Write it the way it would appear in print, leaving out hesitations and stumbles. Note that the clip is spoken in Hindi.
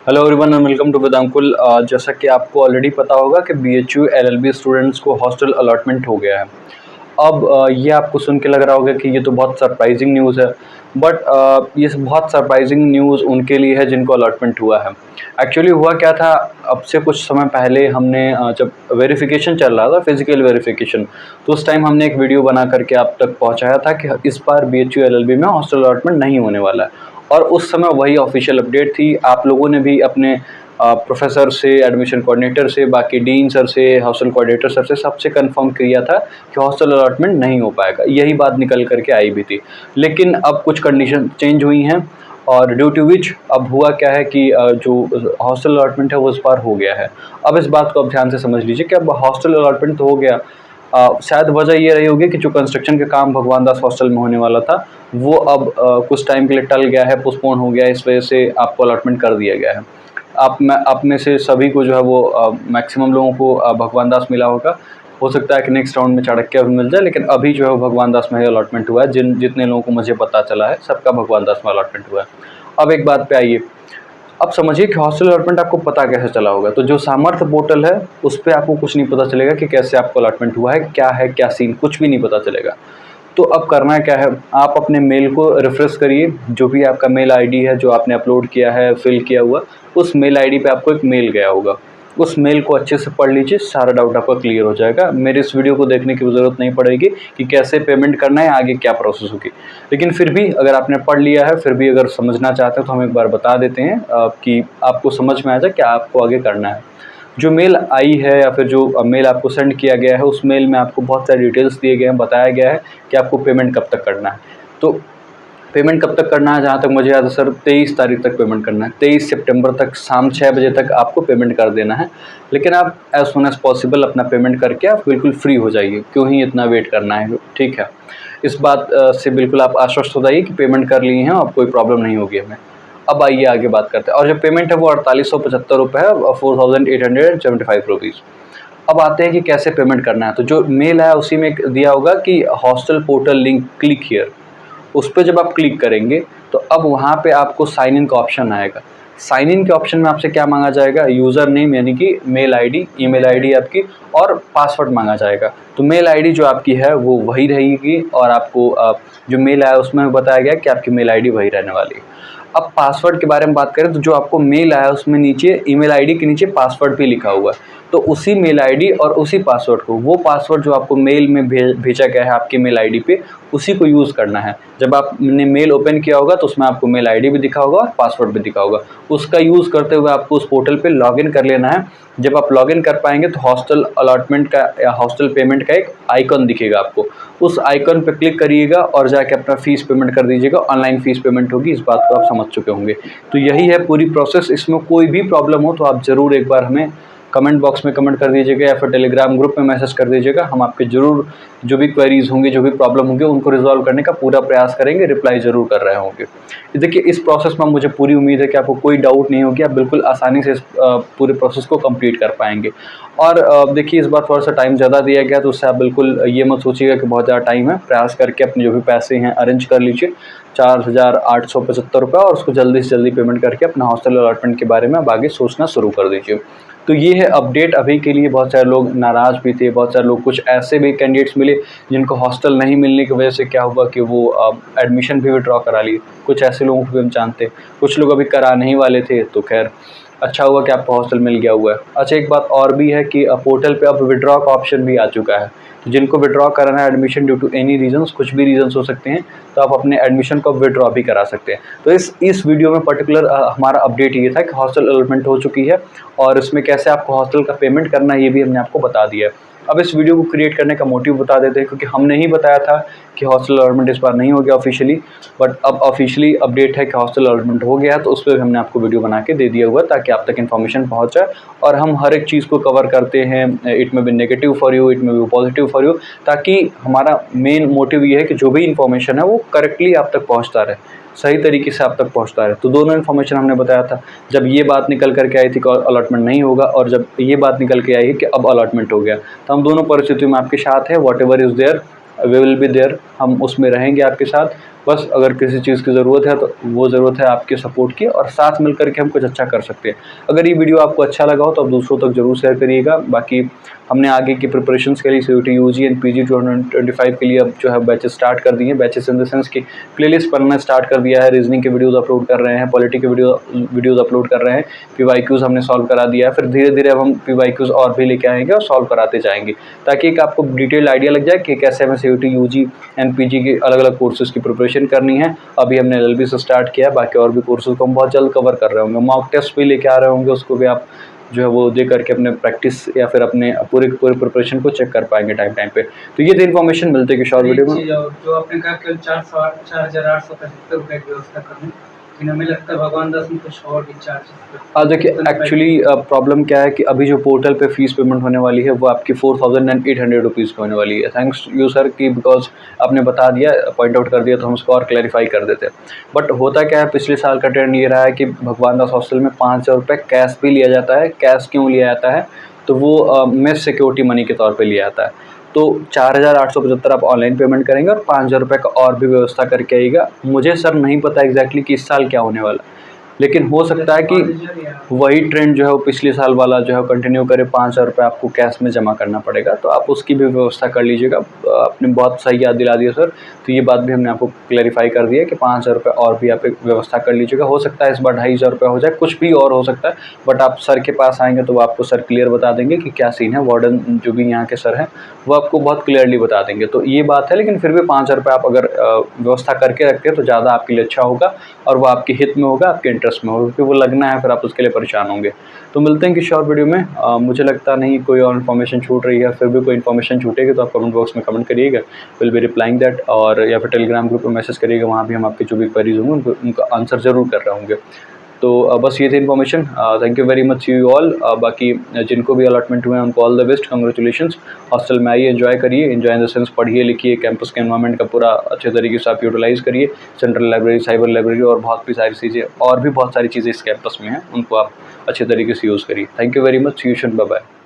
Hello everyone and welcome to Vedankul. जैसा कि आपको ऑलरेडी पता होगा कि बीएचयू एलएलबी स्टूडेंट्स को हॉस्टल अलॉटमेंट हो गया है। अब ये आपको सुन के लग रहा होगा कि ये तो बहुत सरप्राइजिंग न्यूज़ है, बट ये बहुत सरप्राइजिंग न्यूज़ उनके लिए है जिनको अलॉटमेंट हुआ है। एक्चुअली हुआ क्या था, अब से कुछ समय पहले हमने जब वेरिफिकेशन चल रहा था, फिजिकल वेरिफिकेशन, तो उस टाइम हमने एक वीडियो बना करके आप तक पहुंचाया था कि इस बार बीएचयू एलएलबी में हॉस्टल अलॉटमेंट नहीं होने वाला है। और उस समय वही ऑफिशियल अपडेट थी। आप लोगों ने भी अपने प्रोफेसर से, एडमिशन कोऑर्डिनेटर से, बाकी डीन सर से, हॉस्टल कोऑर्डिनेटर सर से, सबसे कंफर्म किया था कि हॉस्टल अलॉटमेंट नहीं हो पाएगा। यही बात निकल करके आई भी थी, लेकिन अब कुछ कंडीशन चेंज हुई हैं और ड्यू टू विच अब हुआ क्या है कि जो हॉस्टल अलॉटमेंट है वो इस बार हो गया है। अब इस बात को आप ध्यान से समझ लीजिए कि अब हॉस्टल अलॉटमेंट तो हो गया। शायद वजह ये रही होगी कि जो कंस्ट्रक्शन का काम भगवान दास हॉस्टल में होने वाला था वो अब कुछ टाइम के लिए टल गया है, पोस्टपोन हो गया है, इस वजह से आपको अलॉटमेंट कर दिया गया है। आप में से सभी को जो है वो मैक्सिमम लोगों को भगवान दास मिला होगा। हो सकता है कि नेक्स्ट राउंड में चाणक्य भी मिल जाए, लेकिन अभी जो है वो भगवान दास में ही अलॉटमेंट हुआ है। जितने लोगों को मुझे पता चला है सबका भगवान दास में अलॉटमेंट हुआ है। अब एक बात पे आइए, अब समझिए कि हॉस्टल अलॉटमेंट आपको पता कैसे चला होगा। तो जो सामर्थ्य पोर्टल है उस पर आपको कुछ नहीं पता चलेगा कि कैसे आपको अलॉटमेंट हुआ है, क्या सीन, कुछ भी नहीं पता चलेगा। तो अब करना क्या है, आप अपने मेल को रिफ्रेश करिए। जो भी आपका मेल आईडी है जो आपने अपलोड किया है, फिल किया हुआ, उस मेल आईडी पे आपको एक मेल गया होगा। उस मेल को अच्छे से पढ़ लीजिए, सारा डाउट आपका क्लियर हो जाएगा। मेरे इस वीडियो को देखने की ज़रूरत नहीं पड़ेगी कि कैसे पेमेंट करना है, आगे क्या प्रोसेस होगी। लेकिन फिर भी अगर आपने पढ़ लिया है, फिर भी अगर समझना चाहते हैं तो हम एक बार बता देते हैं कि आपको समझ में आ जाए क्या आपको आगे करना है। जो मेल आई है या फिर जो मेल आपको सेंड किया गया है, उस मेल में आपको बहुत सारे डिटेल्स दिए गए हैं, बताया गया है कि आपको पेमेंट कब तक करना है। तो पेमेंट कब तक करना है, जहाँ तक मुझे याद है सर 23 तारीख तक पेमेंट करना है। 23 सितंबर तक शाम 6 बजे तक आपको पेमेंट कर देना है। लेकिन आप एज सुन एज पॉसिबल अपना पेमेंट करके आप बिल्कुल फ्री हो जाइए, क्यों ही इतना वेट करना है, ठीक है। इस बात से बिल्कुल आप आश्वस्त हो जाइए कि पेमेंट कर लिए हैं और कोई प्रॉब्लम नहीं होगी हमें। अब आइए आगे बात करते हैं। और जो पेमेंट है वो 4875 रुपये है, 4875 रुपीज़। अब आते हैं कि कैसे पेमेंट करना है। तो जो मेल है उसी में दिया होगा कि hostel portal link click here. उस पर जब आप क्लिक करेंगे तो अब वहाँ पे आपको साइन इन का ऑप्शन आएगा। साइन इन के ऑप्शन में आपसे क्या मांगा जाएगा, यूज़र नेम यानी कि मेल आईडी, ईमेल आईडी आपकी, और पासवर्ड मांगा जाएगा। तो मेल आईडी जो आपकी है वो वही रहेगी, और आपको जो मेल आया उसमें बताया गया कि आपकी मेल आईडी वही रहने वाली है। अब पासवर्ड के बारे में बात करें तो जो आपको मेल आया उसमें नीचे ईमेल आईडी के नीचे पासवर्ड भी लिखा हुआ है। तो उसी मेल आईडी और उसी पासवर्ड को, वो पासवर्ड जो आपको मेल में भेजा गया है आपके मेल आईडी पे, उसी को यूज़ करना है। जब आपने मेल ओपन किया होगा तो उसमें आपको मेल आईडी भी दिखा होगा और पासवर्ड भी दिखा होगा। उसका यूज़ करते हुए आपको उस पोर्टल पे लॉगिन कर लेना है। जब आप लॉगिन कर पाएंगे तो हॉस्टल अलॉटमेंट का या हॉस्टल पेमेंट का एक आइकन दिखेगा आपको। उस आइकन पे क्लिक करिएगा और जाके अपना फ़ीस पेमेंट कर दीजिएगा। ऑनलाइन फ़ीस पेमेंट होगी, इस बात को आप समझ चुके होंगे। तो यही है पूरी प्रोसेस। इसमें कोई भी प्रॉब्लम हो तो आप ज़रूर एक बार हमें कमेंट बॉक्स में कमेंट कर दीजिएगा या फिर टेलीग्राम ग्रुप में मैसेज कर दीजिएगा। हम आपके ज़रूर जो भी क्वेरीज़ होंगी, जो भी प्रॉब्लम होंगे, उनको रिजॉल्व करने का पूरा प्रयास करेंगे, रिप्लाई ज़रूर कर रहे होंगे। देखिए, इस प्रोसेस में मुझे पूरी उम्मीद है कि आपको कोई डाउट नहीं होगी, आप बिल्कुल आसानी से इस पूरे प्रोसेस को कंप्लीट कर पाएंगे। और देखिए, इस बार थोड़ा सा टाइम ज़्यादा दिया गया, तो उससे आप बिल्कुल ये मत सोचिएगा कि बहुत ज़्यादा टाइम है। प्रयास करके अपने जो भी पैसे हैं अरेंज कर लीजिए, 4875 रुपये, और उसको जल्दी से जल्दी पेमेंट करके अपना हॉस्टल अलॉटमेंट के बारे में अब आगे सोचना शुरू कर दीजिए। तो ये है अपडेट अभी के लिए। बहुत सारे लोग नाराज़ भी थे, बहुत सारे लोग, कुछ ऐसे भी कैंडिडेट्स मिले जिनको हॉस्टल नहीं मिलने की वजह से क्या हुआ कि वो एडमिशन भी विड्रॉ करा लिए। कुछ ऐसे लोगों को भी हम जानते हैं, कुछ लोग अभी करा नहीं वाले थे, तो खैर अच्छा हुआ कि आपको हॉस्टल मिल गया हुआ है। अच्छा, एक बात और भी है कि पोर्टल पे अब विड्रॉ का ऑप्शन भी आ चुका है। तो जिनको विड्रॉ कराना है admission due to any reasons, कुछ भी रीजंस हो सकते हैं, तो आप अपने एडमिशन को विड्रॉ भी करा सकते हैं। तो इस वीडियो में पर्टिकुलर हमारा अपडेट ये था कि हॉस्टल अलॉटमेंट हो चुकी है और इसमें कैसे आपको हॉस्टल का पेमेंट करना है ये भी हमने आपको बता दिया है। अब इस वीडियो को क्रिएट करने का मोटिव बता देते हैं, क्योंकि हमने ही बताया था कि हॉस्टल अलॉटमेंट इस बार नहीं हो गया ऑफिशियली, बट अब ऑफिशियली अपडेट है कि हॉस्टल अलॉटमेंट हो गया है। तो उस पर हमने आपको वीडियो बना के दे दिया हुआ ताकि आप तक इन्फॉर्मेशन पहुँच जाए। और हम हर एक चीज़ को कवर करते हैं, it may be negative for you, it may be positive for you, ताकि हमारा मेन मोटिव ये है कि जो भी इन्फॉर्मेशन है वो करेक्टली आप तक पहुँचता रहे, सही तरीके से आप तक पहुँचता है। तो दोनों इन्फॉर्मेशन हमने बताया था। जब ये बात निकल करके आई थी कि अलॉटमेंट नहीं होगा, और जब ये बात निकल के आई है कि अब अलॉटमेंट हो गया, तो हम दोनों परिस्थितियों में आपके साथ हैं। Whatever is there we will be there, हम उसमें रहेंगे आपके साथ। बस अगर किसी चीज़ की ज़रूरत है तो वो ज़रूरत है आपके सपोर्ट की, और साथ मिल कर के हम कुछ अच्छा कर सकते हैं। अगर ये वीडियो आपको अच्छा लगा हो तो आप दूसरों तक ज़रूर शेयर करिएगा। बाकी हमने आगे की प्रिपरेशंस के लिए सीयूटी यूजी एंड पीजी 2025 के लिए अब जो है बैचेस स्टार्ट कर दिए हैं। बैचेस इन द सेंस की प्लेलिस्ट बनना स्टार्ट कर दिया है, रीजनिंग के वीडियोस अपलोड कर रहे हैं, पॉलिटी के वीडियोस अपलोड कर रहे हैं, पीवाईक्यूज हमने सॉल्व करा दिया है। फिर धीरे धीरे अब हम पीवाईक्यूज और भी लेके आएंगे और सॉल्व कराते जाएंगे, ताकि एक आपको डिटेल आइडिया लग जाए कि कैसे हमें सीयूटी यूजी एंड पीजी के अलग अलग कोर्सेज की प्रिपरेशन करनी है। अभी हमने एलएलबी से स्टार्ट किया है, बाकी और भी कोर्सेज को हम बहुत जल्द कवर कर रहे होंगे। मॉक टेस्ट भी लेके आ रहे होंगे, उसको भी आप जो है वो दे करके अपने प्रैक्टिस या फिर अपने पूरे प्रिपरेशन को चेक कर पाएंगे टाइम पे। तो ये तो इन्फॉर्मेशन मिलते हैं कि शॉर्ट वीडियो में। जो आपने कहा केवल 4,875 रुपए की व्यवस्था करनी, लेकिन हमें लगता है भगवान दास में कुछ और भी चार्जेस। देखिए एक्चुअली प्रॉब्लम क्या है कि अभी जो पोर्टल पे फीस पेमेंट होने वाली है वो आपकी 4,800 रुपीज़ की होने वाली है। थैंक्स यू सर कि बिकॉज आपने बता दिया, पॉइंट आउट कर दिया, तो हम उसको और क्लैरिफाई कर देते। बट होता क्या है, पिछले साल का ट्रेंड ये रहा है कि भगवान दास हॉस्टल में 5,000 रुपये कैश भी लिया जाता है। कैश क्यों लिया जाता है, तो वो मेस सिक्योरिटी मनी के तौर पर लिया जाता है। तो 4,875 आप ऑनलाइन पेमेंट करेंगे और 5,000 रुपये का और भी व्यवस्था करके आइएगा। मुझे सर नहीं पता एग्जैक्टली कि इस साल क्या होने वाला, लेकिन हो सकता है कि वही ट्रेंड जो है वो पिछले साल वाला जो है कंटिन्यू करे। 5,000 रुपये आपको कैश में जमा करना पड़ेगा, तो आप उसकी भी व्यवस्था कर लीजिएगा। आपने बहुत सही याद दिला दिया सर, तो ये बात भी हमने आपको क्लैरिफाई कर दिया कि 5,000 रुपये और भी आप एक व्यवस्था कर लीजिएगा। हो सकता है इस बार 2,500 रुपये हो जाए, कुछ भी और हो सकता है, बट आप सर के पास आएंगे तो वो आपको सर क्लियर बता देंगे कि क्या सीन है। वार्डन जो भी यहाँ के सर हैं वो आपको बहुत क्लियरली बता देंगे। तो ये बात है, लेकिन फिर भी 5,000 रुपये आप अगर व्यवस्था करके रखते हैं तो ज़्यादा आपके लिए अच्छा होगा, और वो आपके हित में होगा, आपके इंटरेस्ट में होगा, क्योंकि वो लगना है फिर आप उसके लिए परेशान होंगे। तो मिलते हैं कि शॉर्ट वीडियो में। मुझे लगता नहीं कोई और इन्फॉर्मेशन छूट रही है, फिर भी कोई इन्फॉर्मेशन छूटेगी तो आप कमेंट बॉक्स में कमेंट करिएगा, विल बी रिप्लाइंग दैट, और या फिर टेलीग्राम ग्रुप में मैसेज करिएगा, वहाँ भी हम आपके जो भी क्वेरीज होंगे उनका आंसर ज़रूर कर रहे होंगे। तो बस ये थी information. Thank you very much, see you all. बाकी जिनको भी अलॉटमेंट हुए हैं उनको all the best, congratulations. Hostel में आइए, एंजॉय करिए, एंजॉय इन द सेंस पढ़िए लिखिए, कैंपस के एनवायरनमेंट का पूरा अच्छे तरीके से आप यूटिलाइज़ करिए। सेंट्रल लाइब्रेरी, साइबर लाइब्रेरी और बहुत भी सारी चीज़ें, और भी बहुत सारी चीज़ें इस कैंपस में हैं, उनको आप अच्छे तरीके से यूज़ करिए। Thank you very much, see you soon, bye bye.